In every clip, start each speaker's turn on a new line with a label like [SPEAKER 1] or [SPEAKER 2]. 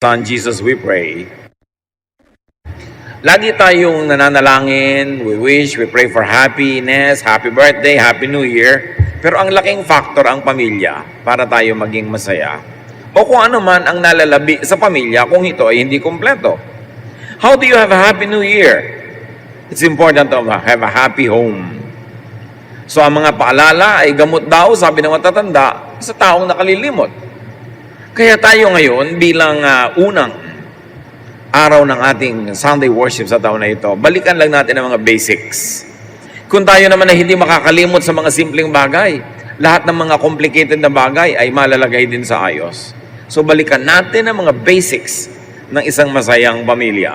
[SPEAKER 1] Son Jesus we pray. Lagi tayong nananalangin, we wish, we pray for happiness, happy birthday, happy new year. Pero ang laking factor ang pamilya para tayo maging masaya. O kung ano man ang nalalabi sa pamilya kung ito ay hindi kumpleto. How do you have a happy new year? It's important to have a happy home. So ang mga paalala ay gamot daw, sabi ng matatanda, sa taong nakalilimot. Kaya tayo ngayon bilang unang araw ng ating Sunday worship sa taon na ito, balikan lang natin ang mga basics. Kung tayo naman ay hindi makakalimot sa mga simpleng bagay, lahat ng mga complicated na bagay ay malalagay din sa ayos. So balikan natin ang mga basics ng isang masayang pamilya.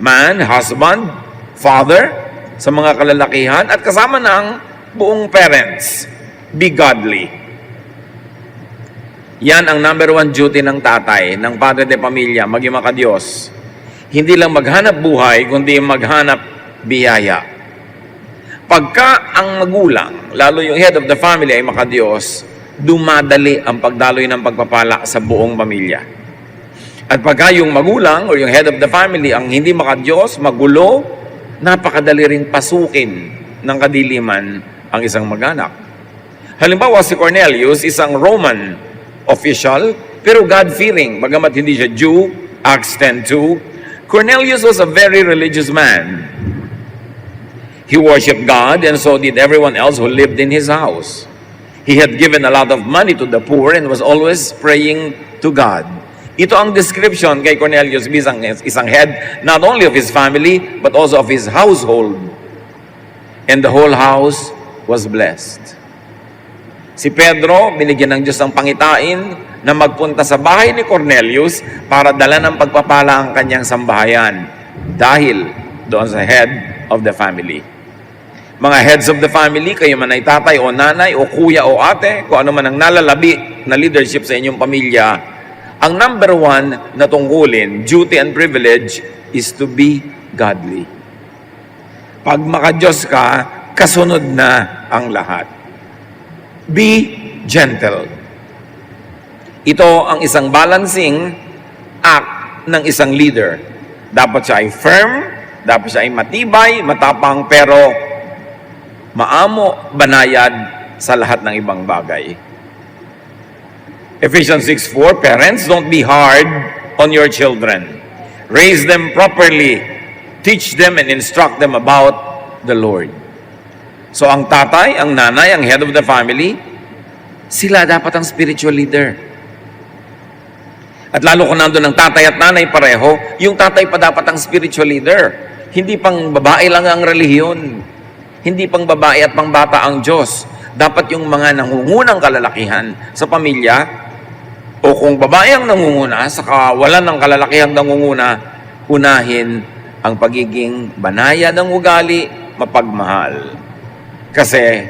[SPEAKER 1] Man, husband, father, sa mga kalalakihan, at kasama ng buong parents. Be godly. Yan ang number one duty ng tatay, ng padre de pamilya, maging makadiyos. Hindi lang maghanap buhay, kundi maghanap biyaya. Pagka ang magulang, lalo yung head of the family ay makadiyos, dumadali ang pagdaloy ng pagpapala sa buong pamilya. At pagka yung magulang o yung head of the family ang hindi makadiyos, magulo, napakadali ring pasukin ng kadiliman ang isang mag-anak. Halimbawa si Cornelius, isang Roman official, pero God-fearing, bagamat hindi siya Jew, Acts 10:2. Cornelius was a very religious man. He worshipped God and so did everyone else who lived in his house. He had given a lot of money to the poor and was always praying to God. Ito ang description kay Cornelius bilang isang head not only of his family but also of his household. And the whole house was blessed. Si Pedro, binigyan ng Diyos ng pangitain na magpunta sa bahay ni Cornelius para dala ng pagpapala ang kanyang sambahayan dahil doon sa head of the family. Mga heads of the family, kayo man ay tatay o nanay o kuya o ate, kung ano man ang nalalabi na leadership sa inyong pamilya, ang number one na tungkulin, duty and privilege, is to be godly. Pag makadiyos ka, kasunod na ang lahat. Be gentle. Ito ang isang balancing act ng isang leader. Dapat siya ay firm, dapat siya ay matibay, matapang, pero maamo, banayad sa lahat ng ibang bagay. Ephesians 6:4, parents, don't be hard on your children. Raise them properly. Teach them and instruct them about the Lord. So ang tatay, ang nanay, ang head of the family, sila dapat ang spiritual leader. At lalo kung nandun ang tatay at nanay pareho, yung tatay pa dapat ang spiritual leader. Hindi pang babae lang ang relihiyon. Hindi pang babae at pang bata ang Diyos. Dapat yung mga nangungunang kalalakihan sa pamilya, o kung babae ang nangunguna, sa kawalan ng kalalakihan nangunguna, unahin ang pagiging banaya ng ugali, mapagmahal. Kasi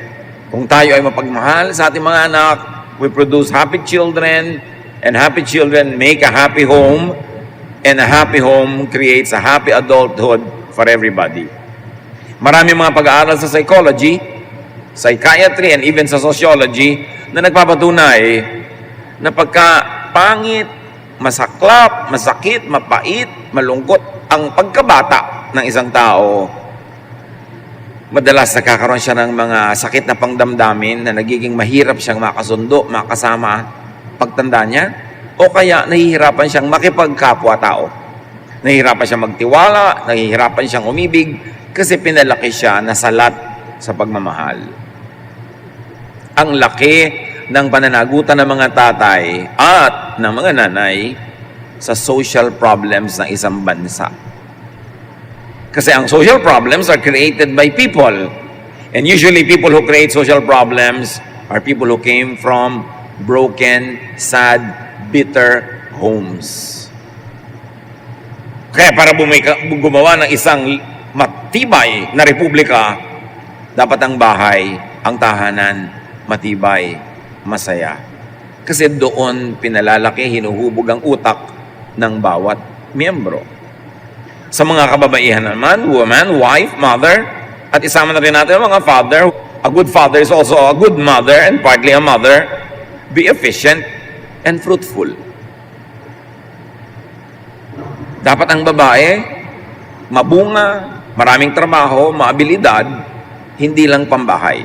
[SPEAKER 1] kung tayo ay mapagmahal sa ating mga anak, we produce happy children, and happy children make a happy home, and a happy home creates a happy adulthood for everybody. Marami mga pag-aaral sa psychology, psychiatry, and even sa sociology na nagpapatunay na pagka pangit, masaklap, masakit, mapait, malungkot ang pagkabata ng isang tao, madalas nakakaroon siya ng mga sakit na pangdamdamin na nagiging mahirap siyang makasundo, makasama pagtanda niya, o kaya nahihirapan siyang makipagkapwa-tao. Nahihirapan siyang magtiwala, nahihirapan siyang umibig kasi pinalaki siya na salat sa pagmamahal. Ang laki ng pananagutan ng mga tatay at ng mga nanay sa social problems ng isang bansa. Kasi ang social problems are created by people. And usually people who create social problems are people who came from broken, sad, bitter homes. Kaya para gumawa ng isang matibay na republika, dapat ang bahay, ang tahanan, matibay, masaya. Kasi doon pinalalaki, hinuhubog ang utak ng bawat miyembro. Sa mga kababaihan naman, woman, wife, mother, at isama na rin natin ang mga father. A good father is also a good mother and partly a mother. Be efficient and fruitful. Dapat ang babae, mabunga, maraming trabaho, maabilidad, hindi lang pambahay.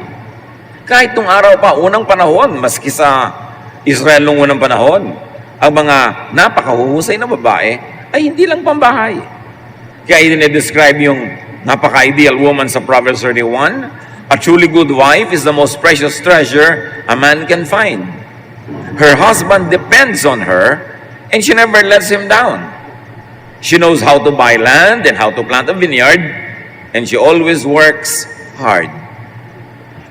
[SPEAKER 1] Kahit nung araw pa, unang panahon, maski sa Israel nung unang panahon, ang mga napakahuhusay na babae ay hindi lang pambahay. Kaya i-describe yung napaka-ideal woman sa Proverbs 31, a truly good wife is the most precious treasure a man can find. Her husband depends on her, and she never lets him down. She knows how to buy land and how to plant a vineyard, and she always works hard.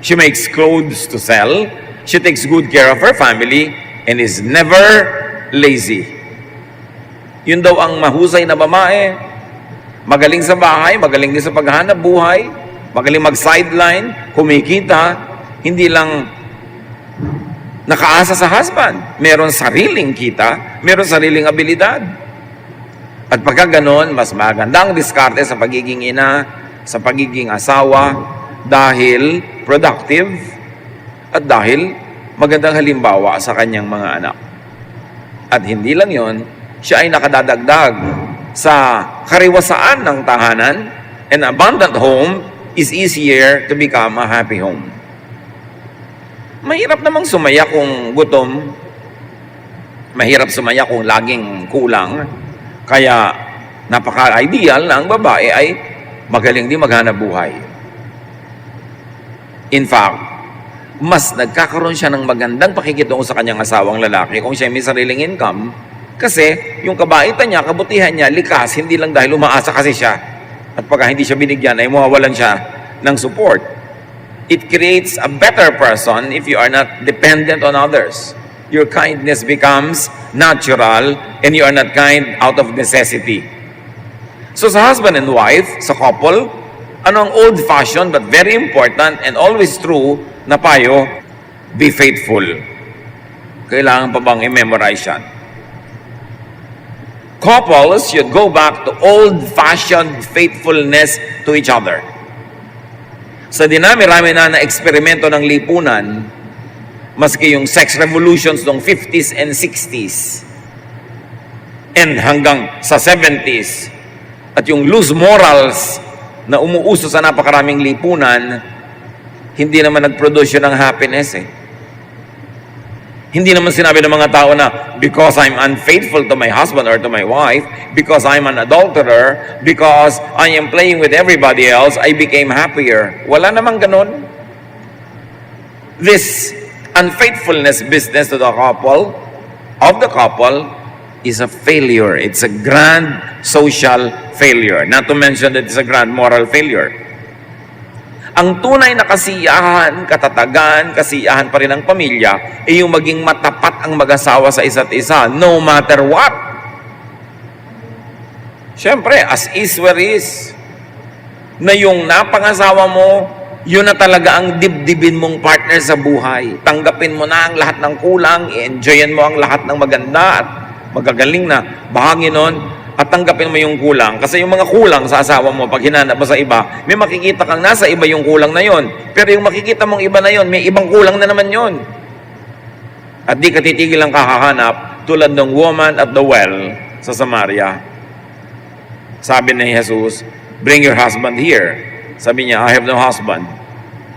[SPEAKER 1] She makes clothes to sell, she takes good care of her family, and is never lazy. Yun daw ang mahusay na babae, magaling sa bahay, magaling din sa paghahanap buhay, magaling mag-sideline, kumikita, hindi lang nakaasa sa husband. Meron sariling kita, meron sariling abilidad. At pagka ganon, mas magandang diskarte sa pagiging ina, sa pagiging asawa, dahil productive at dahil magandang halimbawa sa kanyang mga anak. At hindi lang yon, siya ay nakadadagdag sa kariwasaan ng tahanan. An abundant home is easier to become a happy home. Mahirap namang sumaya kung gutom. Mahirap sumaya kung laging kulang. Kaya napaka-ideal na ang babae ay magaling din maghanap buhay. In fact, mas nagkakaroon siya ng magandang pakikitungo sa kanyang asawang lalaki kung siya may sariling income, kasi yung kabaitan niya, kabutihan niya, likas, hindi lang dahil umaasa kasi siya. At pagka hindi siya binigyan, ay mawawalan siya ng support. It creates a better person if you are not dependent on others. Your kindness becomes natural and you are not kind out of necessity. So sa husband and wife, sa couple, ano ang old-fashioned but very important and always true na payo? Be faithful. Kailangan pa bang i-memorize yan? Couples should go back to old-fashioned faithfulness to each other. Sa dinami-rami na eksperimento ng lipunan, maski yung sex revolutions noong 50s and 60s, and hanggang sa 70s, at yung loose morals na umuuso sa napakaraming lipunan, hindi naman nag-produce yun ng happiness eh. Hindi naman sinabi ng mga tao na, because I'm unfaithful to my husband or to my wife, because I'm an adulterer, because I am playing with everybody else, I became happier. Wala namang ganun. This unfaithfulness business to the couple, of the couple, is a failure. It's a grand social failure. Not to mention that it's a grand moral failure. Ang tunay na kasiyahan, katatagan, kasiyahan pa rin ng pamilya ay yung maging matapat ang mag-asawa sa isa't isa, no matter what. Siyempre, as is where is. Na yung napangasawa mo, yun na talaga ang dibdibin mong partner sa buhay. Tanggapin mo na ang lahat ng kulang, i-enjoyin mo ang lahat ng maganda at magagaling na bahagi nun, at tanggapin mo yung kulang. Kasi yung mga kulang sa asawa mo, pag hinanap mo sa iba, may makikita kang nasa iba yung kulang na yon. Pero yung makikita mong iba na yon, may ibang kulang na naman yon. At di ka titigil ang kakahanap, tulad ng woman at the well sa Samaria. Sabi ni Jesus, bring your husband here. Sabi niya, I have no husband.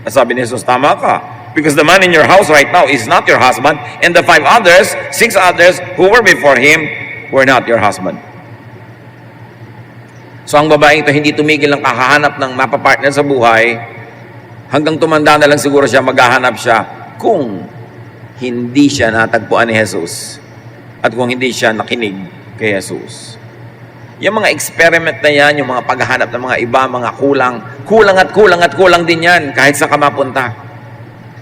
[SPEAKER 1] At sabi ni Jesus, tama ka. Because the man in your house right now is not your husband, and the 6 others who were before him were not your husband. So ang babaeng ito hindi tumigil ng kakahanap ng mapapartner sa buhay, hanggang tumanda na lang siguro siya, maghahanap siya kung hindi siya natagpuan ni Jesus at kung hindi siya nakinig kay Jesus. Yung mga experiment na yan, yung mga paghahanap ng mga iba, mga kulang din yan kahit sa kamapunta.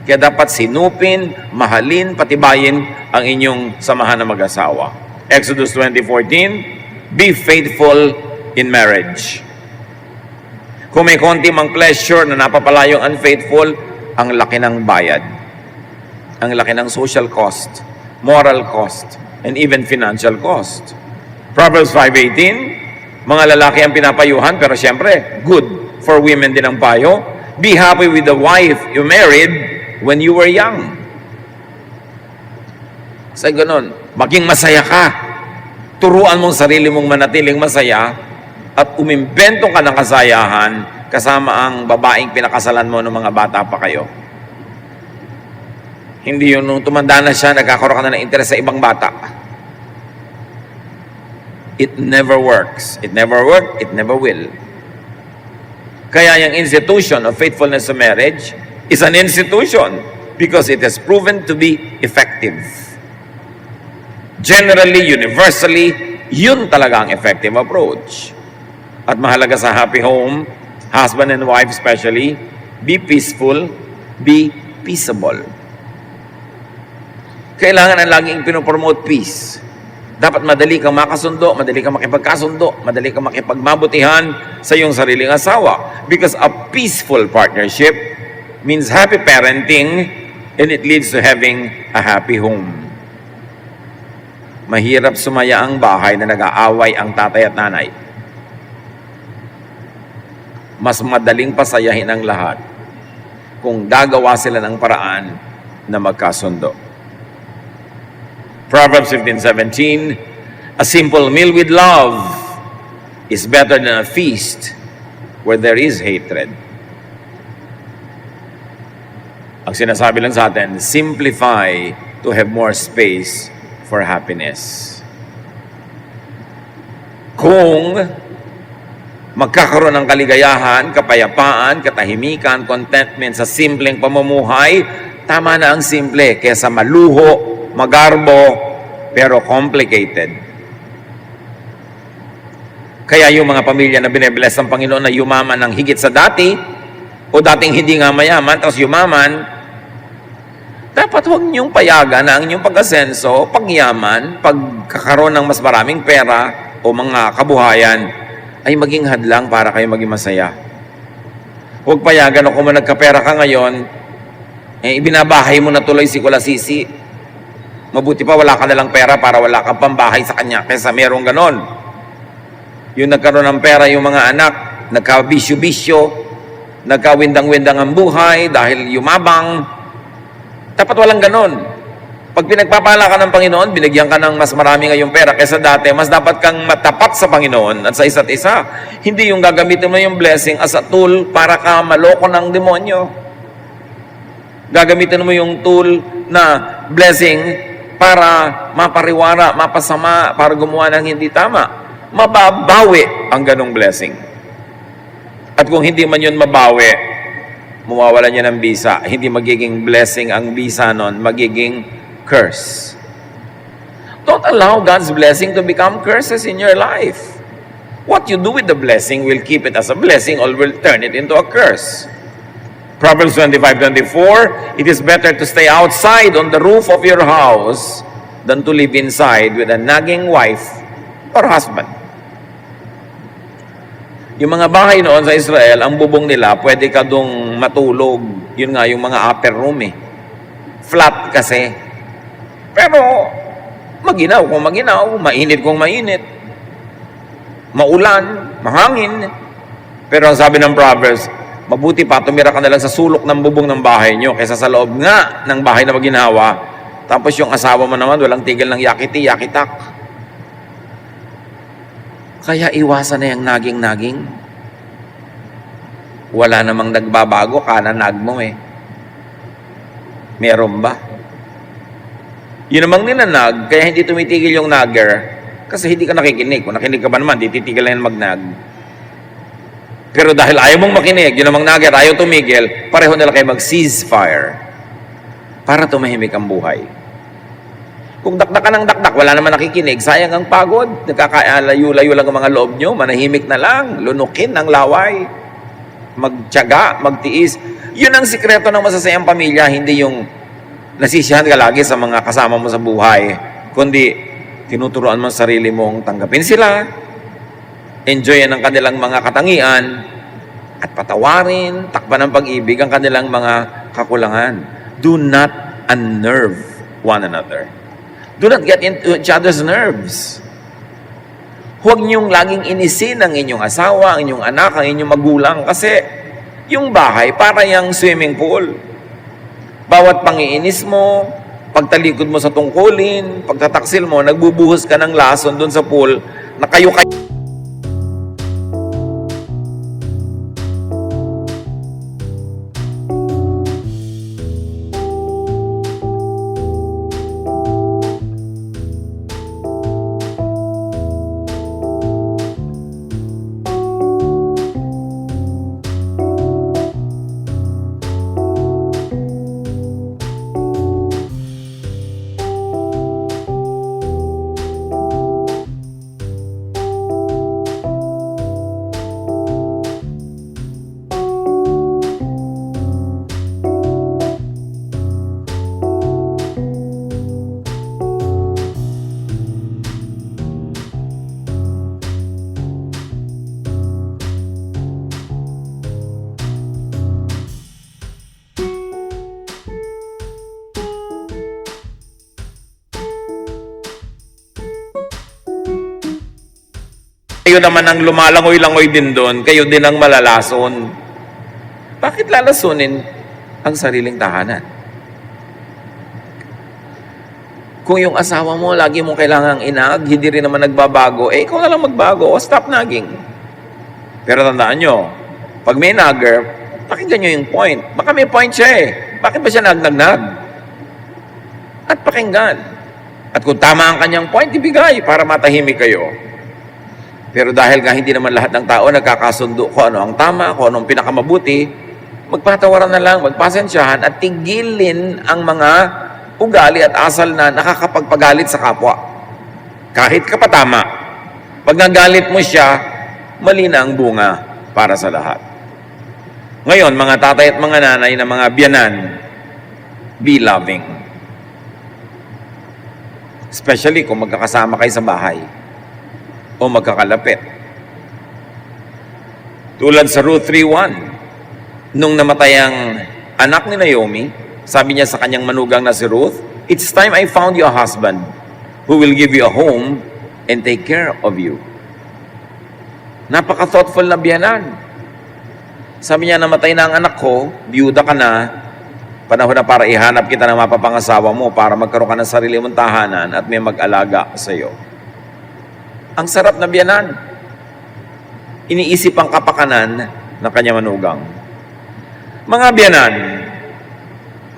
[SPEAKER 1] Kaya dapat sinupin, mahalin, patibayin ang inyong samahan ng mag-asawa. Exodus 20:14, be faithful in marriage. Kung may konti mang pleasure na napapalayong unfaithful, ang laki ng bayad. Ang laki ng social cost, moral cost, and even financial cost. Proverbs 5:18, mga lalaki ang pinapayuhan, pero siyempre, good for women din ang payo. Be happy with the wife you married when you were young. Sa ganun, maging masaya ka turuan mong sarili mong manatiling masaya at umimbento ka ng kasayahan kasama ang babaeng pinakasalan mo ng mga bata pa kayo. Hindi yun, nung tumanda na siya, nagkakaroon ka na ng interes sa ibang bata. It never works. It never worked. It never will. Kaya yung institution of faithfulness to marriage is an institution because it has proven to be effective. Generally, universally, yun talaga ang effective approach. At mahalaga sa happy home, husband and wife especially, be peaceful, be peaceable. Kailangan ang laging pinopromote peace. Dapat madali kang makasundo, madali kang makipagkasundo, madali kang makipagmabutihan sa iyong sariling asawa. Because a peaceful partnership means happy parenting and it leads to having a happy home. Mahirap sumaya ang bahay na nag-aaway ang tatay at nanay. Mas madaling pasayahin ang lahat kung gagawa sila ng paraan na magkasundo. Proverbs 15:17, a simple meal with love is better than a feast where there is hatred. Ang sinasabi lang sa atin, simplify to have more space for happiness. Kung magkakaroon ng kaligayahan, kapayapaan, katahimikan, contentment sa simpleng pamumuhay, tama na ang simple kaysa maluho, magarbo, pero complicated. Kaya yung mga pamilya na binebless ng Panginoon na yumaman ng higit sa dati, o dating hindi nga mayaman, tapos yumaman, dapat huwag niyong payagan na ang inyong pag-asenso, pagyaman, pagkakaroon ng mas maraming pera o mga kabuhayan, ay maging hadlang para kayo maging masaya. Huwag payagan o kung nagkapera ka ngayon, ibinabahay mo na tuloy si Kulasisi. Mabuti pa wala ka nalang pera para wala kang pambahay sa kanya kaysa merong ganon. Yung nagkaroon ng pera yung mga anak, nagkabisyo-bisyo, nagkawindang-windang ang buhay dahil yumabang. Dapat walang ganon. Pag pinagpapala ka ng Panginoon, binigyan ka ng mas marami ngayong pera kaysa dati, mas dapat kang matapat sa Panginoon at sa isa't isa. Hindi yung gagamitin mo yung blessing as a tool para ka maloko ng demonyo. Gagamitin mo yung tool na blessing para mapariwara, mapasama, para gumawa ng hindi tama. Mababawi ang ganong blessing. At kung hindi man yun mabawi, mawawala niya ng bisa. Hindi magiging blessing ang bisa nun, magiging curse. Don't allow God's blessing to become curses in your life. What you do with the blessing will keep it as a blessing or will turn it into a curse. Proverbs 25:24, it is better to stay outside on the roof of your house than to live inside with a nagging wife or husband. Yung mga bahay noon sa Israel, ang bubong nila, pwede ka dong matulog. Yun nga, yung mga upper room Flat kasi. Pero, maginaw kung maginaw, mainit kung mainit. Maulan, mahangin. Pero ang sabi ng Proverbs, mabuti pa, tumira ka na lang sa sulok ng bubong ng bahay nyo kaysa sa loob nga ng bahay na maginawa. Tapos yung asawa mo naman, walang tigil ng yakiti, yakitak. Kaya iwasan na yung naging-naging. Wala namang nagbabago, kananag mo Meron ba? Yun namang ninanag, kaya hindi tumitigil yung nagger, kasi hindi ka nakikinig. Kung nakinig ka ba naman, di titigil na yung magnag. Pero dahil ayaw mong makinig, yun namang nagger, ayaw tumigil, pareho nila kayo mag-ceasefire para tumahimik ang buhay. Kung dakdak ka ng dakdak, wala naman nakikinig, sayang ang pagod, nagkakalayo-layo lang ang mga loob nyo, manahimik na lang, lunukin ang laway, magtiyaga, magtiis. Yun ang sikreto ng masasayang pamilya, hindi yung nasisiyahan ka lagi sa mga kasama mo sa buhay, kundi tinuturuan mo ang sarili mong tanggapin sila, enjoyin ang kanilang mga katangian, at patawarin, takpan ng pag-ibig ang kanilang mga kakulangan. Do not unnerve one another. Do not get into each other's nerves. Huwag niyong laging inisin ang inyong asawa, ang inyong anak, ang inyong magulang, kasi yung bahay para yung swimming pool. Bawat pangiinis mo, Pagtalikod mo sa tungkulin, pagtataksil mo, nagbubuhos ka ng lason doon sa pool na kayo-kayo. Kayo naman ang lumalangoy-langoy din doon, kayo din ang malalason. Bakit lalasunin ang sariling tahanan? Kung yung asawa mo, lagi mong kailangang inag, hindi rin naman nagbabago, ikaw na lang magbago, o stop nagging. Pero tandaan nyo, pag may nagger, pakinggan nyo yung point. Baka may point siya eh. Bakit ba siya nagnag-nag? At pakinggan. At kung tama ang kanyang point, ibigay para matahimik kayo. Pero dahil nga hindi naman lahat ng tao nagkakasundo kung ano ang tama, kung ano ang pinakamabuti, magpatawaran na lang, magpasensyahan at tigilin ang mga ugali at asal na nakakapagpagalit sa kapwa. Kahit ka pa tama. Pag nagalit mo siya, mali na ang bunga para sa lahat. Ngayon, mga tatay at mga nanay na mga biyanan, be loving. Especially kung magkakasama kayo sa bahay o magkakalapit. Tulad sa Ruth 3:1, nung namatay ang anak ni Naomi, sabi niya sa kanyang manugang na si Ruth, "It's time I found you a husband who will give you a home and take care of you." Napaka-thoughtful na biyanan. Sabi niya, namatay na ang anak ko, biyuda ka na, panahon na para ihanap kita ng mapapangasawa mo para magkaroon ka ng sarili mong tahanan at may mag-alaga sa iyo. Ang sarap na biyanan. Iniisip ang kapakanan ng kanya manugang. Mga biyanan,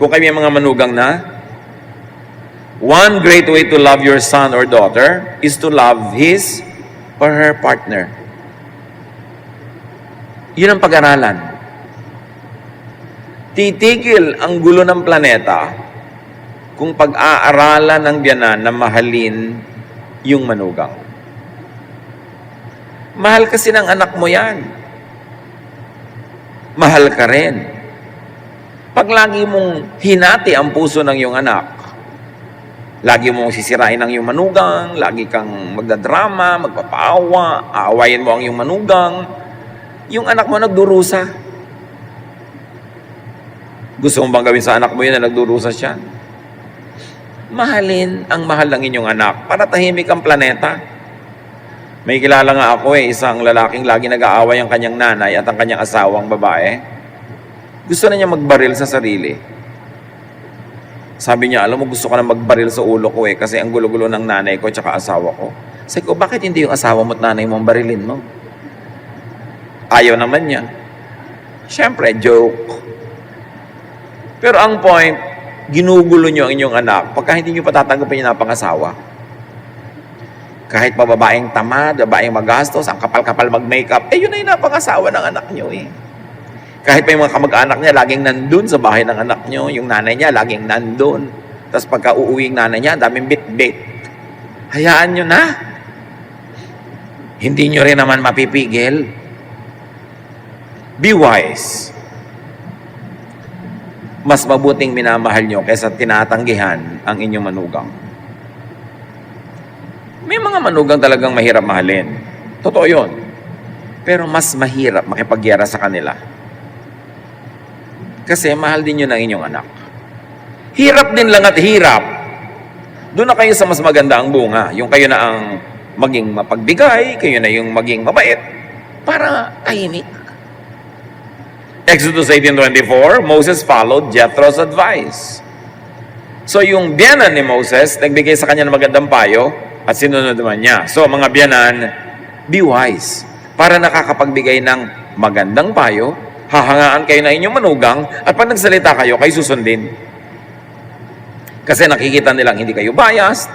[SPEAKER 1] kung kayo may mga manugang na, one great way to love your son or daughter is to love his or her partner. Yun ang pag-aralan. Titigil ang gulo ng planeta kung pag-aaralan ng biyanan na mahalin yung manugang. Mahal kasi ng anak mo yan. Mahal ka rin. Pag lagi mong hinati ang puso ng iyong anak, lagi mong sisirain ang iyong manugang, lagi kang magdadrama, magpapaawa, aawayin mo ang iyong manugang, yung anak mo nagdurusa. Gusto mo bang gawin sa anak mo yun na nagdurusa siya? Mahalin ang mahal ng inyong anak para tahimik ang planeta. May kilala nga ako isang lalaking lagi nag-aaway ang kanyang nanay at ang kanyang asawang babae. Gusto na niya magbaril sa sarili. Sabi niya, alam mo, gusto ko na magbaril sa ulo ko kasi ang gulo-gulo ng nanay ko at asawa ko. Sabi ko, bakit hindi yung asawa mo at nanay mo ang barilin mo? Ayaw naman niya. Siyempre, joke. Pero ang point, ginugulo niyo ang inyong anak pagka hindi niyo patatanggapin yung napangasawa. Kahit pa babaeng tamad, babaeng magastos, ang kapal-kapal mag-makeup, yun na yung napangasawa ng anak nyo eh. Kahit pa yung mga kamag-anak niya, laging nandun sa bahay ng anak nyo, yung nanay niya, laging nandun. Tapos pagka uuwing nanay niya, daming bit-bit. Hayaan nyo na. Hindi nyo rin naman mapipigil. Be wise. Mas mabuting minamahal nyo kaysa tinatanggihan ang inyong manugang. May mga manugang talagang mahirap mahalin. Totoo yun. Pero mas mahirap makipagyara sa kanila. Kasi mahal din yun ang inyong anak. Hirap din lang at hirap. Doon na kayo sa mas maganda ang bunga. Yung kayo na ang maging mapagbigay, kayo na yung maging mabait, para tahimik. Exodus 18:24, Moses followed Jethro's advice. So yung biyanan ni Moses, nagbigay sa kanya ng magandang payo at sinunod naman niya. So mga biyanan, be wise. Para nakakapagbigay ng magandang payo, hahangaan kayo na inyong manugang at pag nagsalita kayo, kayo susundin. Kasi nakikita nilang hindi kayo biased,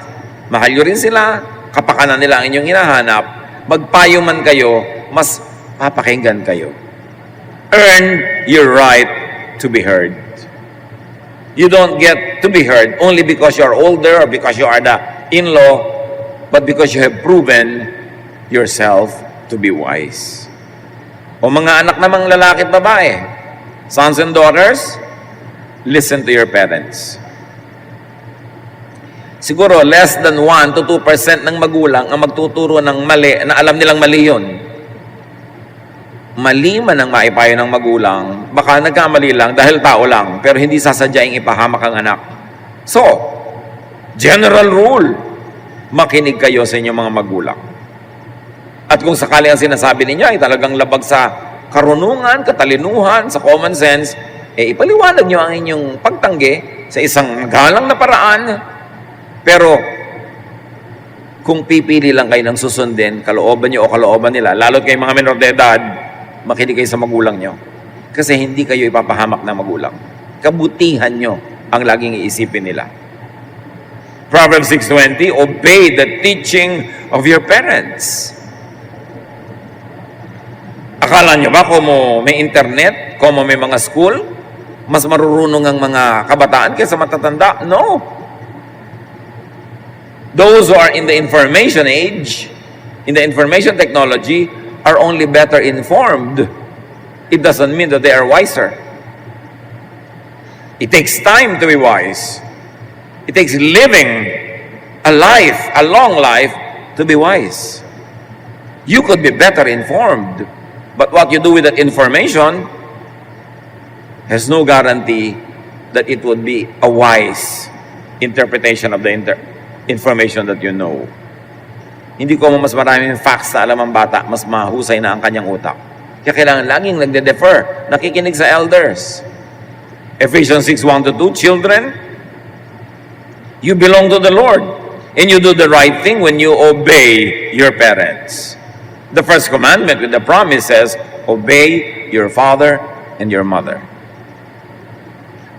[SPEAKER 1] mahal nyo rin sila, kapakanan nila ang inyong hinahanap, magpayo man kayo, mas papakinggan kayo. Earn your right to be heard. You don't get to be heard only because you're older or because you are the in-law, but because you have proven yourself to be wise. O mga anak namang lalaki at babae, sons and daughters, listen to your parents. Siguro less than 1 to 2% ng magulang ang magtuturo ng mali na alam nilang mali yun. Mali man ang maipayo ng magulang, baka nagkamali lang dahil tao lang, pero hindi sasadyaing ipahamak ang anak. So, general rule, makinig kayo sa inyong mga magulang. At kung sakali ang sinasabi ninyo ay talagang labag sa karunungan, katalinuhan, sa common sense, ipaliwanag nyo ang inyong pagtanggi sa isang galang na paraan. Pero, kung pipili lang kayo ng susundin, kalooban nyo o kalooban nila, lalo't kayo mga menor de edad, makinig kayo sa magulang nyo. Kasi hindi kayo ipapahamak ng magulang. Kabutihan nyo ang laging iisipin nila. Proverbs 6:20, obey the teaching of your parents. Akala nyo ba kung may internet, kung may mga school, mas marurunong ang mga kabataan kaysa matatanda? No. Those who are in the information age, in the information technology, are only better informed. It doesn't mean that they are wiser. It takes time to be wise. It takes living a life, a long life, to be wise. You could be better informed, but what you do with that information has no guarantee that it would be a wise interpretation of the information that you know. Hindi ko mas maraming facts na alam ang bata, mas mahusay na ang kanyang utak. Kaya kailangan laging nagde-defer, nakikinig sa elders. Ephesians 6:1-2, children, you belong to the Lord, and you do the right thing when you obey your parents. The first commandment with the promise says, obey your father and your mother.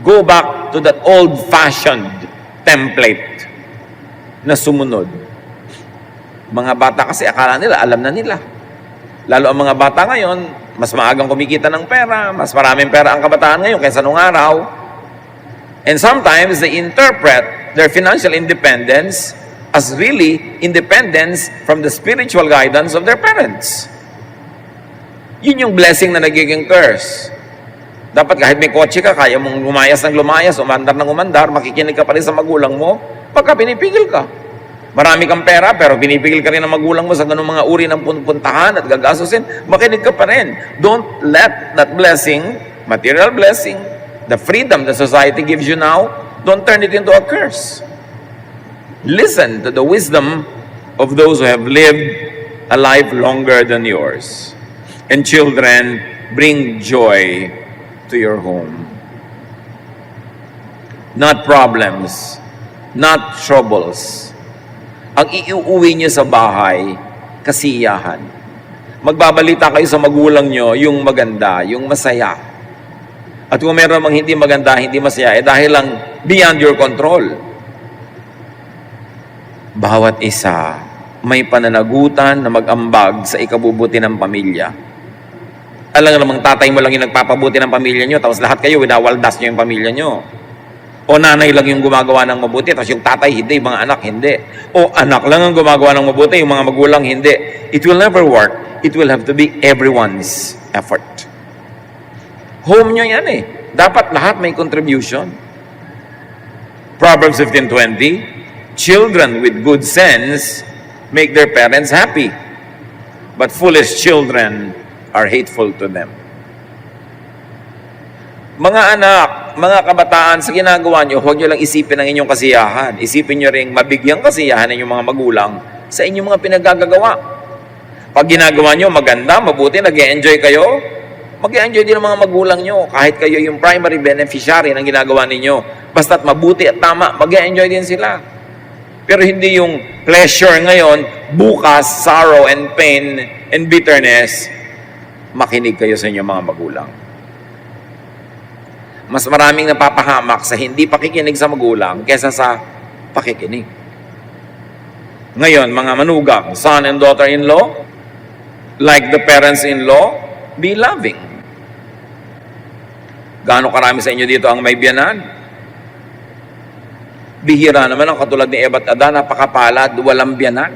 [SPEAKER 1] Go back to that old-fashioned template na sumunod. Mga bata kasi akala nila, alam na nila. Lalo ang mga bata ngayon, mas maagang kumikita ng pera, mas maraming pera ang kabataan ngayon kaysa nung araw. And sometimes they interpret their financial independence as really independence from the spiritual guidance of their parents. Yun yung blessing na nagiging curse. Dapat kahit may kotse ka, kaya mong lumayas ng lumayas, umandar ng umandar, makikinig ka pa rin sa magulang mo, pagka pinipigil ka. Marami kang pera, pero pinipigil ka rin ng magulang mo sa ganung mga uri ng puntahan at gagasusin, makinig ka pa rin. Don't let that blessing, material blessing, the freedom the society gives you now, don't turn it into a curse. Listen to the wisdom of those who have lived a life longer than yours. And children, bring joy to your home. Not problems, not troubles. Ang iuuwi nyo sa bahay, kasiyahan. Magbabalita kayo sa magulang nyo yung maganda, yung masaya. At kung meron mang hindi maganda, hindi masaya, dahil lang beyond your control. Bawat isa may pananagutan na mag-ambag sa ikabubuti ng pamilya. Alam nga namang tatay mo lang yung nagpapabuti ng pamilya nyo, tapos lahat kayo, winawaldas nyo yung pamilya nyo. O nanay lang yung gumagawa ng mabuti, tapos yung tatay hindi, yung mga anak hindi. O anak lang ang gumagawa ng mabuti, yung mga magulang hindi. It will never work. It will have to be everyone's effort. Home nyo yan eh. Dapat lahat may contribution. Proverbs 15:20, children with good sense make their parents happy, but foolish children are hateful to them. Mga anak, mga kabataan, sa ginagawa nyo, huwag nyo lang isipin ang inyong kasiyahan. Isipin nyo rin mabigyang kasiyahan ng inyong mga magulang sa inyong mga pinagagagawa. Pag ginagawa nyo maganda, mabuti, nag-e-enjoy kayo, mag-e-enjoy din ang mga magulang nyo. Kahit kayo yung primary beneficiary ng ginagawa ninyo, Basta't mabuti at tama, mag-enjoy din sila. Pero hindi yung pleasure ngayon, bukas, sorrow and pain and bitterness. Makinig kayo sa inyong mga magulang. Mas maraming napapahamak sa hindi pakikinig sa magulang kesa sa pakikinig. Ngayon, mga manugang, son and daughter-in-law, like the parents-in-law, be loving. Gaano karami sa inyo dito ang may biyanan? Bihira naman ang katulad ni Eva at Adan, napakapalad, walang biyanan.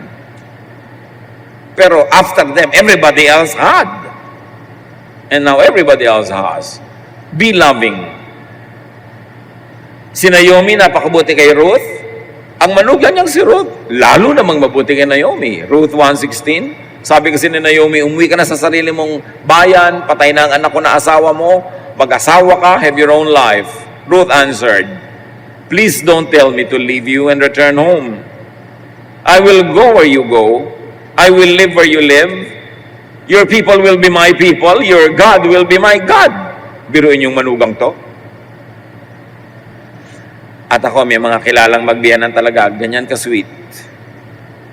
[SPEAKER 1] Pero after them, everybody else had. And now everybody else has. Be loving. Si Naomi, napakabuti kay Ruth. Ang manugang niyang si Ruth, lalo namang mabuti kay Naomi. Ruth 1:16, sabi kasi ni Naomi, umuwi ka na sa sarili mong bayan, patay na ang anak ko na asawa mo, mag-asawa ka, have your own life. Ruth answered, please don't tell me to leave you and return home. I will go where you go. I will live where you live. Your people will be my people. Your God will be my God. Biruin yung manugang to. At ako, may mga kilalang magbiyanan talaga, ganyan ka-sweet.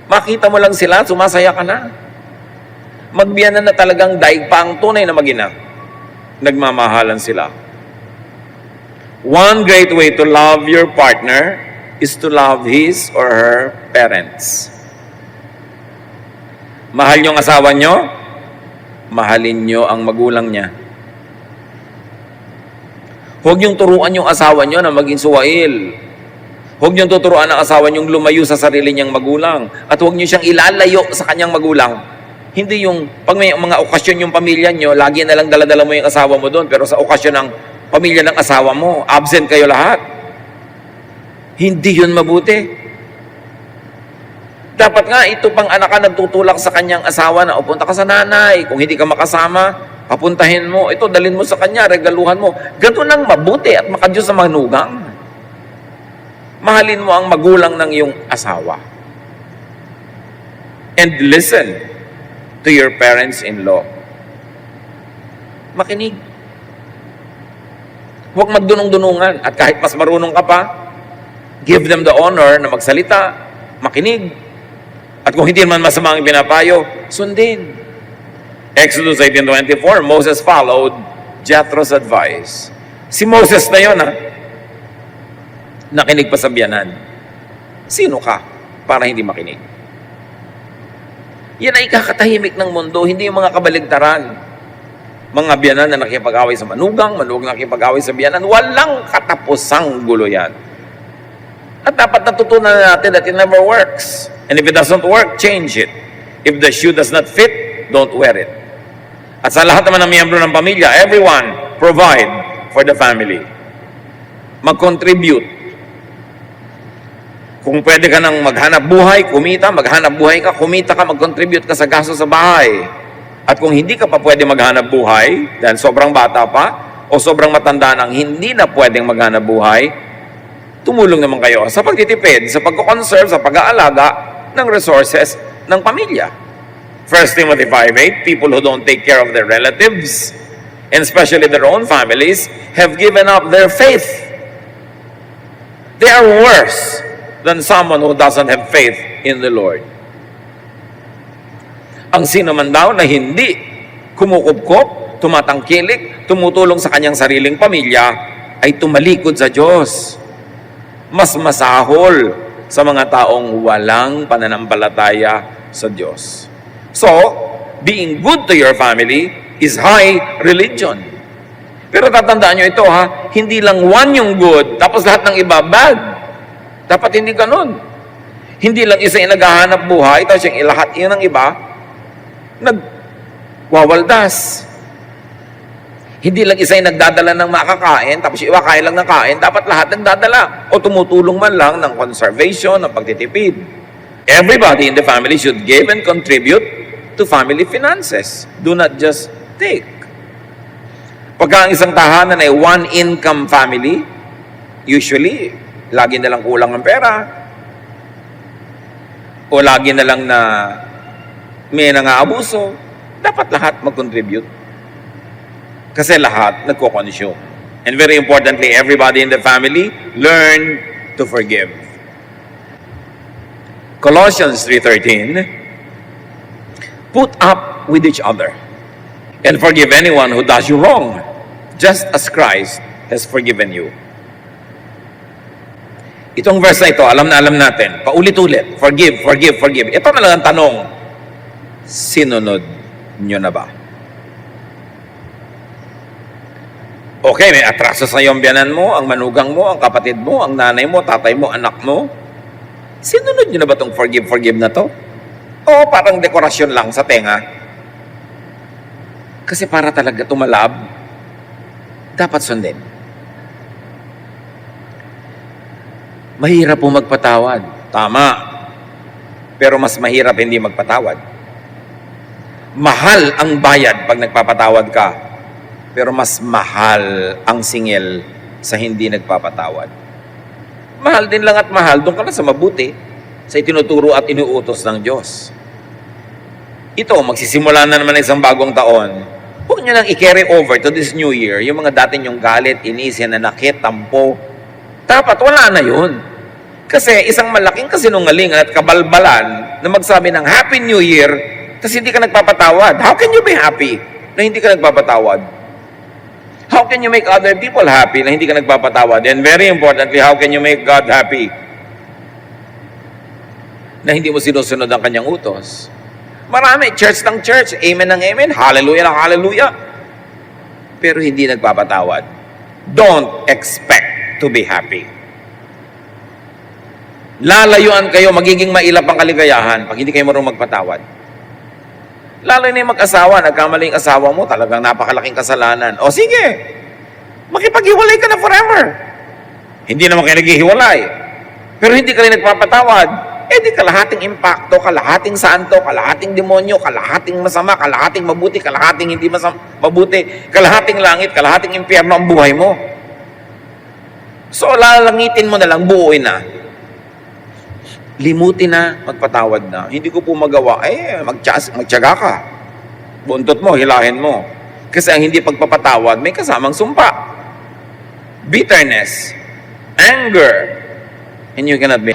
[SPEAKER 1] Makita mo lang sila, sumasaya ka na. Magbiyanan na talagang daig pa ang tunay na mag-ina. Nagmamahalan sila. One great way to love your partner is to love his or her parents. Mahal niyo ang asawa niyo, mahalin niyo ang magulang niya. Huwag niyong turuan yung asawa niyo na maging suwail. Huwag niyong tuturuan ang asawa niyong lumayo sa sarili niyang magulang. At huwag niyo siyang ilalayo sa kanyang magulang. Hindi yung, pag may mga okasyon yung pamilya niyo, lagi na lang daladala mo yung asawa mo doon, pero sa okasyon ng pamilya ng asawa mo, absent kayo lahat. Hindi yun mabuti. Dapat nga, ito pang anak ka nagtutulak sa kanyang asawa na, o punta ka sa nanay. Kung hindi ka makasama, papuntahin mo. Ito, dalhin mo sa kanya, regaluhan mo. Ganun lang mabuti at makadiyos sa manugang. Mahalin mo ang magulang ng iyong asawa. And listen to your parents-in-law. Makinig. Huwag magdunong-dunungan. At kahit mas marunong ka pa, give them the honor na magsalita, makinig. At kung hindi man masama ang pinapayo, sundin. Exodus 18:24, Moses followed Jethro's advice. Si Moses na yun, nakinig pa sa biyanan. Sino ka para hindi makinig? Yan ay kakatahimik ng mundo, hindi yung mga kabaligtaran. Mga biyanan na nakipag-away sa manugang na nakipag-away sa biyanan, walang katapusang gulo yan. At dapat natutunan natin that it never works. And if it doesn't work, change it. If the shoe does not fit, don't wear it. At sa lahat naman ng miyembro ng pamilya, everyone provide for the family. Mag-contribute. Kung pwede ka nang maghanap buhay, kumita, maghanap buhay ka, kumita ka, mag-contribute ka sa gasto sa bahay. At kung hindi ka pa pwede maghanap buhay, dahil sobrang bata pa, o sobrang matanda nang hindi na pwedeng maghanap buhay, tumulong naman kayo sa pagtitipid, sa pagko-conserve, sa pag-aalaga ng resources ng pamilya. 1 Timothy 5:8, people who don't take care of their relatives, and especially their own families, have given up their faith. They are worse than someone who doesn't have faith in the Lord. Ang sino man daw na hindi kumukupkop, tumatangkilik, tumutulong sa kanyang sariling pamilya, ay tumalikod sa Diyos. Mas masahol sa mga taong walang pananampalataya sa Diyos. So, being good to your family is high religion. Pero tatandaan nyo ito hindi lang one yung good, tapos lahat ng iba bad. Dapat hindi ganun. Hindi lang isa yung naghahanap buhay, tapos yung lahat yun ng iba, nagwawaldas. Hindi lang isa yung nagdadala ng makakain, tapos yung iba kain lang ng kain, dapat lahat nagdadala. O tumutulong man lang ng conservation, ng pagtitipid. Everybody in the family should give and contribute to family finances. Do not just take. Pagka ang isang tahanan ay one-income family, usually, lagi na lang kulang ng pera. O lagi na lang na may nangaabuso. Dapat lahat mag-contribute. Kasi lahat nagko-consume. And very importantly, everybody in the family, learn to forgive. Colossians 3:13, put up with each other and forgive anyone who does you wrong, just as Christ has forgiven you. Itong verse na ito, alam na alam natin, paulit-ulit, forgive, forgive, forgive. Ito na lang ang tanong, sinunod nyo na ba? Okay, may atraso sa iyong biyanan mo, ang manugang mo, ang kapatid mo, ang nanay mo, tatay mo, anak mo. Sinunod nyo na ba itong forgive, forgive na to? O parang dekorasyon lang sa tenga? Kasi para talaga tumalab, dapat sundin. Mahirap po magpatawad. Tama. Pero mas mahirap hindi magpatawad. Mahal ang bayad pag nagpapatawad ka. Pero mas mahal ang singil sa hindi nagpapatawad. Mahal din lang at mahal, doon ka na sa mabuti, sa itinuturo at inuutos ng Diyos. Ito, magsisimula na naman isang bagong taon. Huwag nyo nang i-carry over to this new year, yung mga dati nyong galit, inis, nanakit, tampo. Dapat wala na yun. Kasi isang malaking kasinungalingan at kabalbalan na magsabi ng Happy New Year, tapos hindi ka nagpapatawad. How can you be happy na hindi ka nagpapatawad? How can you make other people happy na hindi ka nagpapatawad? And very importantly, how can you make God happy na hindi mo sinusunod ang kanyang utos? Marami, church ng church, amen ng amen, hallelujah ng hallelujah, pero hindi nagpapatawad. Don't expect to be happy. Lalayuan kayo, magiging mailap ang kaligayahan pag hindi kayo marunong magpatawad. Lalo na yung mag-asawa, nagkamali yung asawa mo, talagang napakalaking kasalanan. O sige, makipaghiwalay ka na forever. Hindi naman kayo naghihiwalay. Pero hindi ka rin nagpapatawad. Eh di kalahating impacto, kalahating santo, kalahating demonyo, kalahating masama, kalahating mabuti, kalahating hindi mabuti, kalahating langit, kalahating impyerno ang buhay mo. So lalangitin mo na lang, buuin na. Limutin na, magpatawad na. Hindi ko po magawa, magtiyaga ka. Buntot mo, hilahin mo. Kasi ang hindi pagpapatawad, may kasamang sumpa. Bitterness, anger, and you cannot be.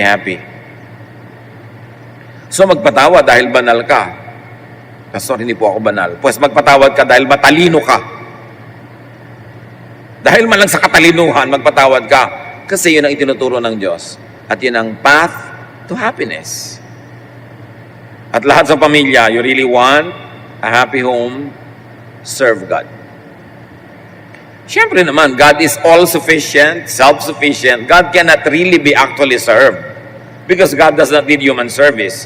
[SPEAKER 1] Happy. So magpatawad dahil banal ka. Pastor, hindi po ako banal. Pues magpatawad ka dahil matalino ka. Dahil man lang sa katalinuhan, magpatawad ka. Kasi yun ang itinuturo ng Diyos. At yun ang path to happiness. At lahat sa pamilya, you really want a happy home, serve God. Siyempre naman, God is all-sufficient, self-sufficient. God cannot really be actually served. Because God does not need human service.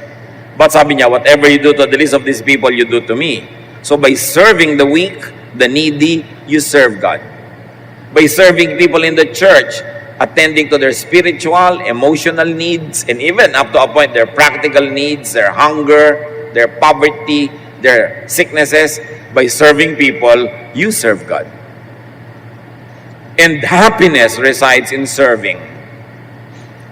[SPEAKER 1] But sabi niya, whatever you do to the least of these people, you do to me. So by serving the weak, the needy, you serve God. By serving people in the church, attending to their spiritual, emotional needs, and even up to a point, their practical needs, their hunger, their poverty, their sicknesses, by serving people, you serve God. And happiness resides in serving.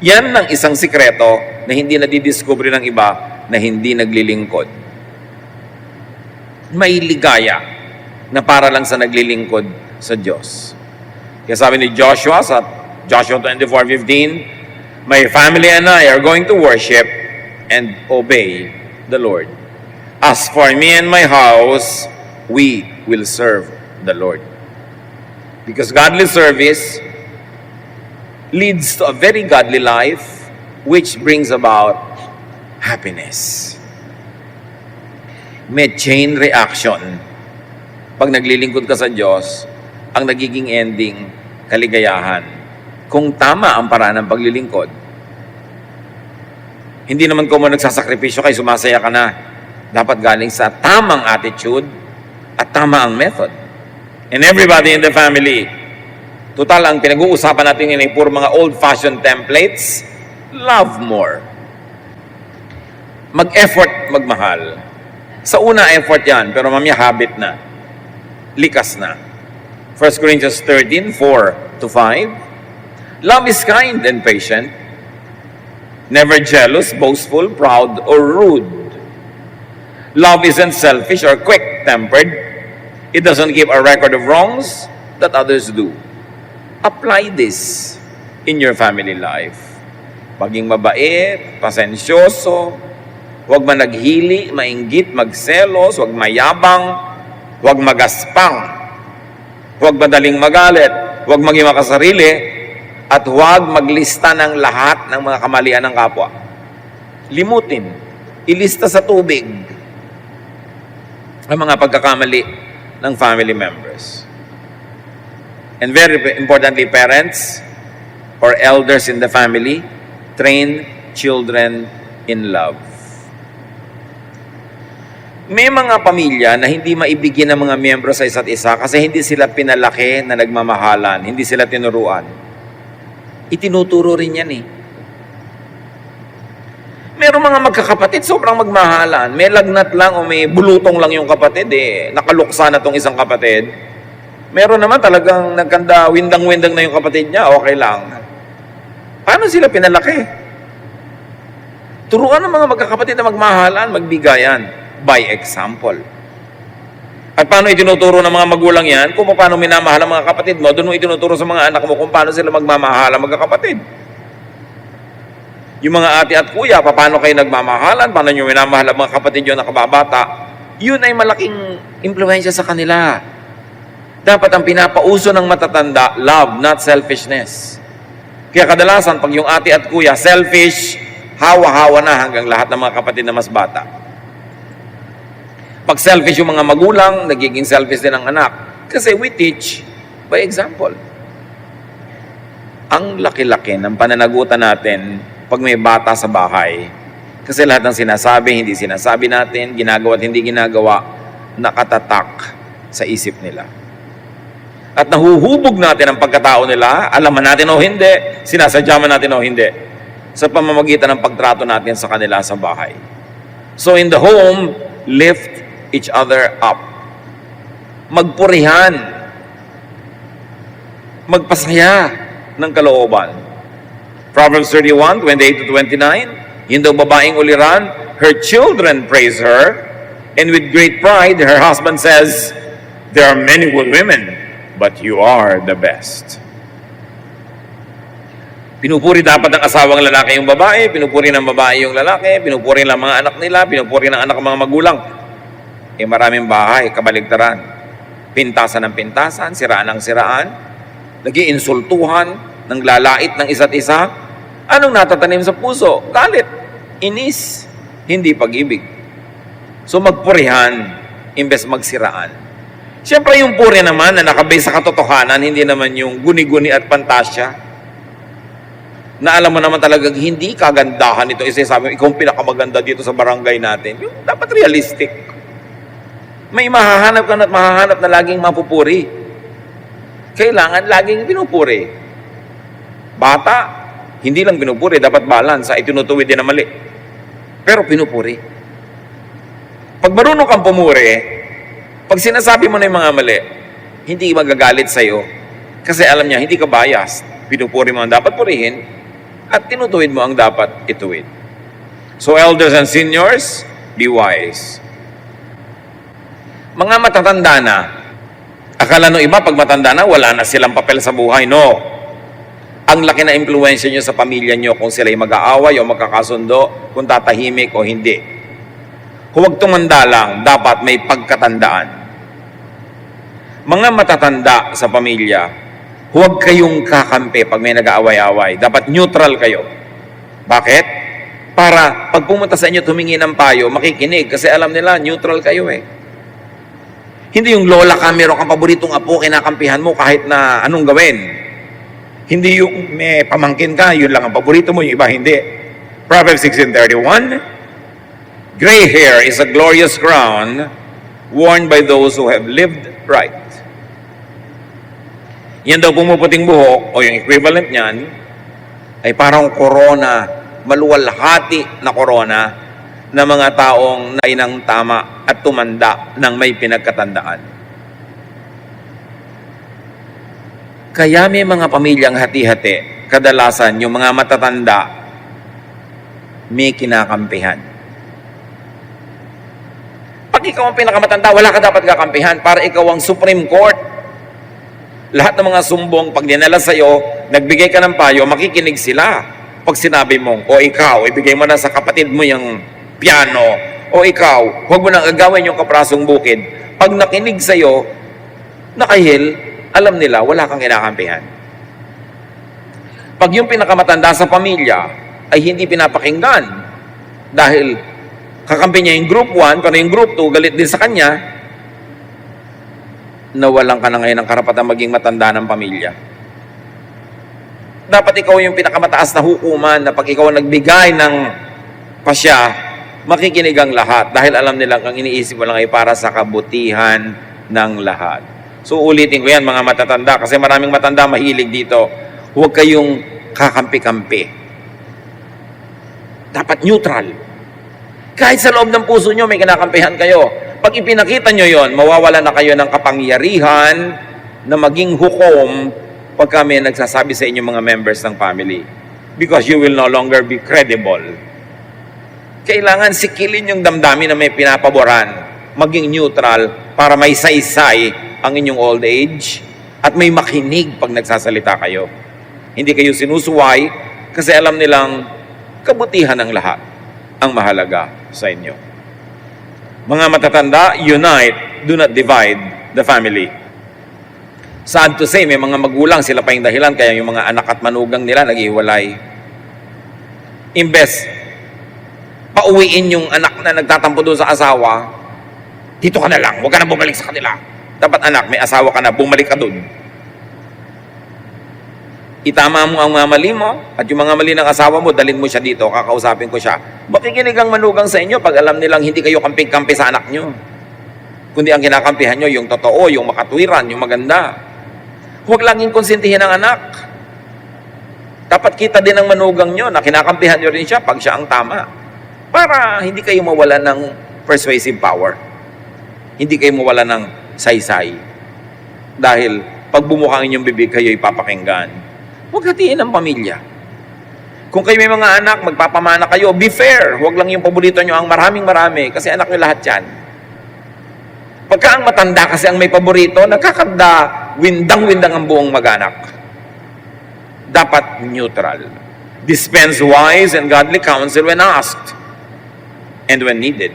[SPEAKER 1] Yan ang isang sikreto na hindi nadidiscover ng iba na hindi naglilingkod. May ligaya na para lang sa naglilingkod sa Diyos. Kaya sabi ni Joshua sa Joshua 24:15, my family and I are going to worship and obey the Lord. As for me and my house, we will serve the Lord. Because godly service leads to a very godly life which brings about happiness. May chain reaction. Pag naglilingkod ka sa Diyos, ang nagiging ending, kaligayahan. Kung tama ang paraan ng paglilingkod. Hindi naman kung nagsasakripisyo kayo, sumasaya ka na. Dapat galing sa tamang attitude at tama ang method. And everybody in the family, total ang pinag-uusapan natin yun ay puro mga old-fashioned templates, love more. Mag-effort, magmahal. Sa una, effort yan, pero mamaya habit na. Likas na. 1 Corinthians 13, 4-5. Love is kind and patient, never jealous, boastful, proud, or rude. Love isn't selfish or quick-tempered. It doesn't keep a record of wrongs that others do. Apply this in your family life. Maging mabait, pasensyoso, huwag managhili, mainggit, magselos, huwag mayabang, huwag magaspang, huwag madaling magalit, huwag maging makasarili, at huwag maglista ng lahat ng mga kamalian ng kapwa. Limutin, ilista sa tubig ang mga pagkakamali ng family members. And very importantly, parents or elders in the family, train children in love. May mga pamilya na hindi maibigyan ng mga miyembro sa isa't isa kasi hindi sila pinalaki na nagmamahalan, hindi sila tinuruan. Itinuturo rin yan eh. Merong mga magkakapatid, sobrang magmahalan. May lagnat lang o may bulutong lang yung kapatid eh. Nakaluksa na tong isang kapatid. Meron naman talagang nagkanda, windang-windang na yung kapatid niya, okay lang. Paano sila pinalaki? Turuan ng mga magkakapatid na magmahalan, magbigayan. By example. At paano itinuturo ng mga magulang yan? Kung paano minamahal ang mga kapatid mo, doon mo itinuturo sa mga anak mo kung paano sila magmamahal ang magkakapatid. Yung mga ate at kuya, paano kayo nagmamahalan, paano nyo minamahal ang mga kapatid nyo na kababata, yun ay malaking impluensya sa kanila. Dapat ang pinapauso ng matatanda, love, not selfishness. Kaya kadalasan, pag yung ate at kuya, selfish, hawa-hawa na hanggang lahat ng mga kapatid na mas bata. Pag selfish yung mga magulang, nagiging selfish din ang anak. Kasi we teach by example. Ang laki-laki ng pananagutan natin pag may bata sa bahay. Kasi lahat ng sinasabi, hindi sinasabi natin, ginagawa at hindi ginagawa, nakatatak sa isip nila. At nahuhubog natin ang pagkatao nila, alaman natin o hindi, sinasadya man natin o hindi, sa pamamagitan ng pagtrato natin sa kanila sa bahay. So in the home, lift each other up. Magpurihan. Magpasaya ng kalooban. Proverbs 31, 28-29, yung daw babaeng uliran, her children praise her, and with great pride, her husband says, there are many good women, but you are the best. Pinupuri dapat ng asawang lalaki yung babae, pinupuri ng babae yung lalaki, pinupuri ng mga anak nila, pinupuri ng anak ng mga magulang. Eh maraming bahay, kabaligtaran. Pintasan ng pintasan, siraan ng siraan, nag-iinsultuhan, nang lalait ng isa't isa. Anong natatanim sa puso? Galit, inis, hindi pag-ibig. So magpurihan, imbes magsiraan. Siyempre yung puri naman na nakabase sa katotohanan, hindi naman yung guni-guni at pantasya. Na alam mo naman talagang hindi kagandahan ito. Isa sabi mo, ikaw ang pinakamaganda dito sa barangay natin. Yung dapat realistic. May mahahanap ka at mahahanap na laging mapupuri. Kailangan laging pinupuri. Bata, hindi lang pinupuri, dapat balance, itinutuwid din na mali. Pero pinupuri. Pag marunong kang pumuri, pag sinasabi mo na yung mga mali, hindi magagalit sa'yo. Kasi alam niya, hindi ka biased. Pinupuri mo ang dapat purihin, at tinutuwid mo ang dapat ituwid. So elders and seniors, be wise. Mga matatanda na, akala nung iba, pag matanda na, wala na silang papel sa buhay. No. Ang laki na impluensya nyo sa pamilya nyo kung sila'y mag-aaway o magkakasundo, kung tatahimik o hindi. Huwag tumanda lang, dapat may pagkatandaan. Mga matatanda sa pamilya, huwag kayong kakampi pag may nag-aaway-away. Dapat neutral kayo. Bakit? Para pag pumunta sa inyo tumingi ng payo, makikinig kasi alam nila, neutral kayo eh. Hindi yung lola ka, meron kang paboritong apo, kinakampihan mo kahit na anong gawin. Hindi yung may pamangkin ka, yun lang ang paborito mo, yung iba hindi. Proverbs 16:31, gray hair is a glorious crown worn by those who have lived right. Yan daw pumuputing buhok, o yung equivalent niyan, ay parang korona, maluwalhati na korona ng mga taong nainang tama at tumanda ng may pinagkatandaan. Kaya may mga pamilyang hati-hati, kadalasan yung mga matatanda may kinakampihan. Pag ikaw ang pinakamatanda, wala ka dapat kakampihan para ikaw ang Supreme Court. Lahat ng mga sumbong, pag dinala sa'yo, nagbigay ka ng payo, makikinig sila. Pag sinabi mong, o ikaw, ibigay mo na sa kapatid mo yung piano, o ikaw, huwag mo nang agawin yung kaprasong bukid. Pag nakinig sa'yo, nakahil, alam nila, wala kang kinakampihan. Pag yung pinakamatanda sa pamilya ay hindi pinapakinggan, dahil kakampi niya yung group 1, pero yung group 2, galit din sa kanya, nawalan ka na ngayon ng karapatan maging matanda ng pamilya. Dapat ikaw yung pinakamataas na hukuman na pag ikaw nagbigay ng pasya, makikinig ang lahat dahil alam nilang ang iniisip mo lang ay para sa kabutihan ng lahat. So ulitin ko yan mga matatanda kasi maraming matanda mahilig dito. Huwag kayong kakampi-kampi. Dapat neutral. Kahit sa loob ng puso nyo may kinakampihan kayo. Pag ipinakita nyo yon, mawawala na kayo ng kapangyarihan na maging hukom pagka may nagsasabi sa inyo mga members ng family. Because you will no longer be credible. Kailangan sikilin yung damdamin na may pinapaboran. Maging neutral para may saysay ang inyong old age at may makinig pag nagsasalita kayo. Hindi kayo sinusuway kasi alam nilang kabutihan ng lahat ang mahalaga sa inyo. Mga matatanda, unite, do not divide the family. Sad to say, may mga magulang, sila pa yung dahilan, kaya yung mga anak at manugang nila naghiwalay. Imbes, pauwiin yung anak na nagtatampo doon sa asawa, dito ka na lang, huwag ka na bumalik sa kanila. Dapat anak, may asawa ka na, bumalik ka doon. Itama mo ang mga mali mo at yung mga mali ng asawa mo, dalhin mo siya dito, kakausapin ko siya. Makikinig ang manugang sa inyo pag alam nilang hindi kayo kamping-kampi sa anak nyo. Kundi ang kinakampihan nyo, yung totoo, yung makatwiran, yung maganda. Huwag laging konsentihin ang anak. Dapat kita din ng manugang nyo na kinakampihan nyo rin siya pag siya ang tama. Para hindi kayo mawala ng persuasive power. Hindi kayo mawala ng saysay. Dahil pag bumuka ang inyong bibig, kayo ipapakinggan. Huwag hatiin ang pamilya. Kung kayo may mga anak, magpapamana kayo, be fair. Huwag lang yung paborito nyo ang maraming-marami kasi anak nyo lahat yan. Pagka ang matanda kasi ang may paborito, nagkakanda, windang-windang ang buong mag-anak. Dapat neutral. Dispense wise and godly counsel when asked and when needed.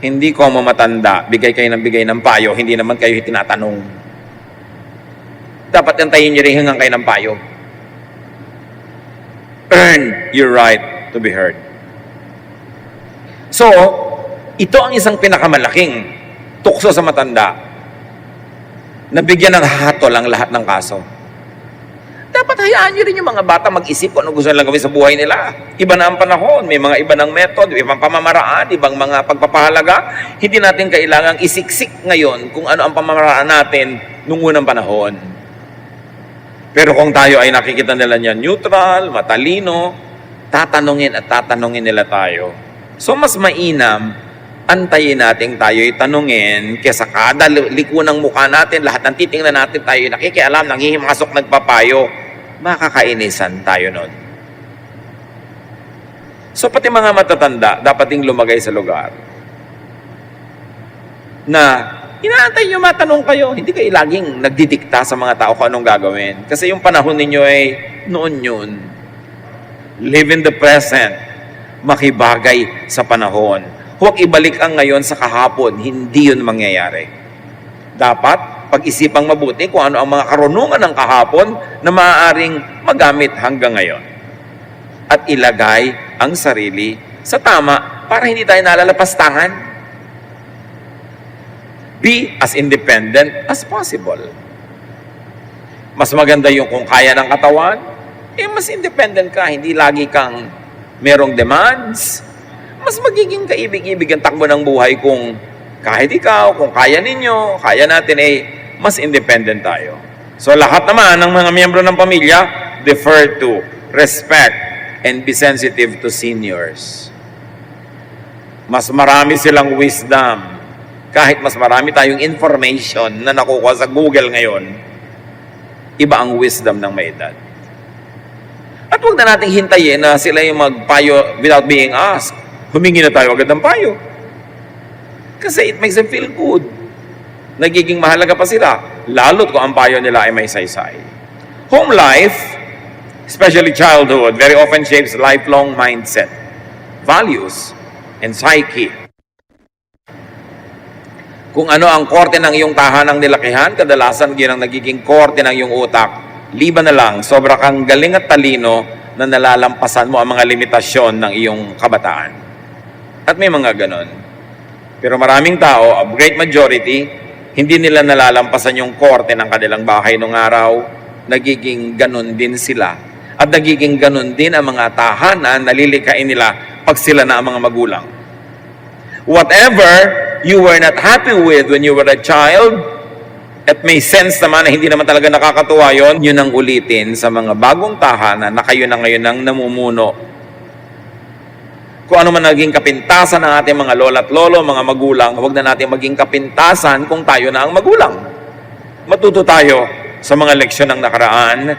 [SPEAKER 1] Hindi ko mamatanda, bigay kayo ng payo, hindi naman kayo tinatanong. Dapat antayin nyo rin hanggang kayo ng payo. Earn your right to be heard. So, ito ang isang pinakamalaking tukso sa matanda na bigyan ng hatol ang lahat ng kaso. Dapat hayaan nyo rin yung mga bata mag-isip kung ano gusto nilang gawin sa buhay nila. Iba na ang panahon, may mga iba ng method, ibang pamamaraan, ibang mga pagpapahalaga. Hindi natin kailangang isiksik ngayon kung ano ang pamamaraan natin nung unang panahon. Pero kung tayo ay nakikita nila niya neutral, matalino, tatanungin at tatanungin nila tayo. So mas mainam, antayin natin tayo'y tanungin kesa kada liko ng mukha natin, lahat ng titingnan natin tayo'y nakikialam, nanghihimasok, nagpapayo. Makakainisan tayo nun. So pati mga matatanda, dapat ding lumagay sa lugar na inaantay nyo matanong kayo. Hindi kayo laging nagdidikta sa mga tao kung anong gagawin. Kasi yung panahon ninyo ay noon yun. Live in the present. Makibagay sa panahon. Huwag ibalik ang ngayon sa kahapon. Hindi yun mangyayari. dapat pag-isipang mabuti kung ano ang mga karunungan ng kahapon na maaaring magamit hanggang ngayon. At ilagay ang sarili sa tama para hindi tayo nalalapastangan. Be as independent as possible. Mas maganda yung kung kaya ng katawan, mas independent ka, hindi lagi kang merong demands. Mas magiging kaibig-ibig ang takbo ng buhay kung kahit ikaw, kung kaya ninyo, kaya natin, mas independent tayo. So lahat naman ng mga miyembro ng pamilya, defer to, respect, and be sensitive to seniors. Mas marami silang wisdom. Kahit mas marami tayong information na nakukuha sa Google ngayon, iba ang wisdom ng may edad. At huwag na nating hintayin na sila yung magpayo without being asked. Humingi na tayo agad ng payo. Kasi it makes them feel good. Nagiging mahalaga pa sila, lalo't kung ang payo nila ay may saysay. Home life, especially childhood, very often shapes lifelong mindset, values, and psyche. Kung ano ang korte ng iyong tahanang nilakihan, kadalasan yun ang nagiging korte ng iyong utak. Liban na lang, sobra kang galing at talino na nalalampasan mo ang mga limitasyon ng iyong kabataan. At may mga ganon. Pero maraming tao, a great majority, hindi nila nalalampasan yung korte ng kanilang bahay nung araw. Nagiging ganon din sila. At nagiging ganon din ang mga tahanan na lilikain nila pag sila na ang mga magulang. Whatever you were not happy with when you were a child, at may sense naman na hindi naman talaga nakakatuwa yun, yun ang ulitin sa mga bagong tahanan na kayo na ngayon ang namumuno. Kung ano man naging kapintasan ng ating mga lola at lolo, mga magulang, huwag na natin maging kapintasan kung tayo na ang magulang. Matuto tayo sa mga leksyon ng nakaraan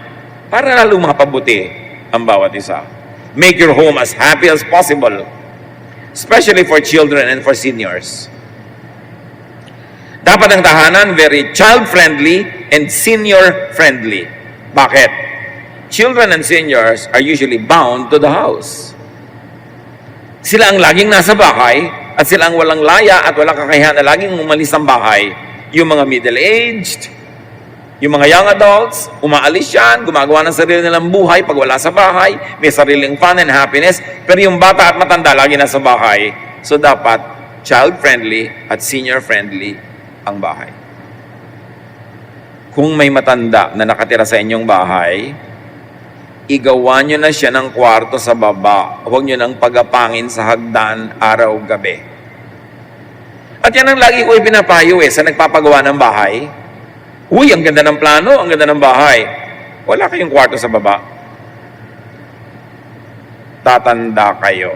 [SPEAKER 1] para lalo mapabuti ang bawat isa. Make your home as happy as possible, especially for children and for seniors. Dapat ang tahanan very child-friendly and senior-friendly. Bakit? Children and seniors are usually bound to the house. Sila ang laging nasa bahay at sila ang walang laya at walang kakayahan na laging umalis ng bahay. Yung mga middle-aged, yung mga young adults, umaalis yan, gumagawa ng sarili nilang buhay pag wala sa bahay, may sariling fun and happiness, pero yung bata at matanda lagi nasa bahay. So dapat child-friendly at senior-friendly ang bahay. Kung may matanda na nakatira sa inyong bahay, igawa nyo na siya ng kwarto sa baba. Huwag nyo nang pagapangin sa hagdan araw-gabi. At yan ang lagi ko ipinapayo sa nagpapagawa ng bahay. Uy, ang ganda ng plano, ang ganda ng bahay. Wala kayong kwarto sa baba. Tatanda kayo.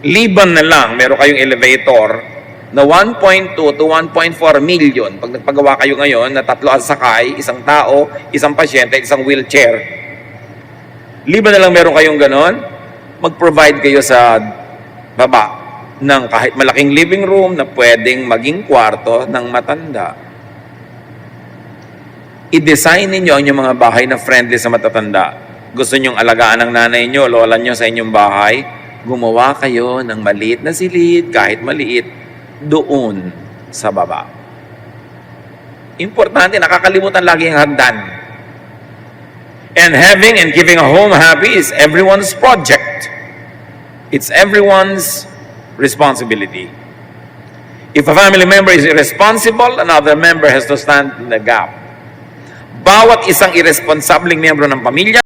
[SPEAKER 1] Liban na lang, meron kayong elevator na 1.2 to 1.4 million. Pag nagpagawa kayo ngayon na 3 ang sakay, isang tao, isang pasyente, isang wheelchair. Liban na lang meron kayong ganon, mag-provide kayo sa baba ng kahit malaking living room na pwedeng maging kwarto ng matanda. I-design ninyo ang inyong mga bahay na friendly sa matatanda. Gusto nyong alagaan ng nanay nyo, lola nyo sa inyong bahay, gumawa kayo ng maliit na silid, kahit maliit, doon sa baba. Importante, nakakalimutan lagi ang hagdan. And having and keeping a home happy is everyone's project. It's everyone's responsibility. If a family member is irresponsible, another member has to stand in the gap. Bawat isang irresponsableng miyembro ng pamilya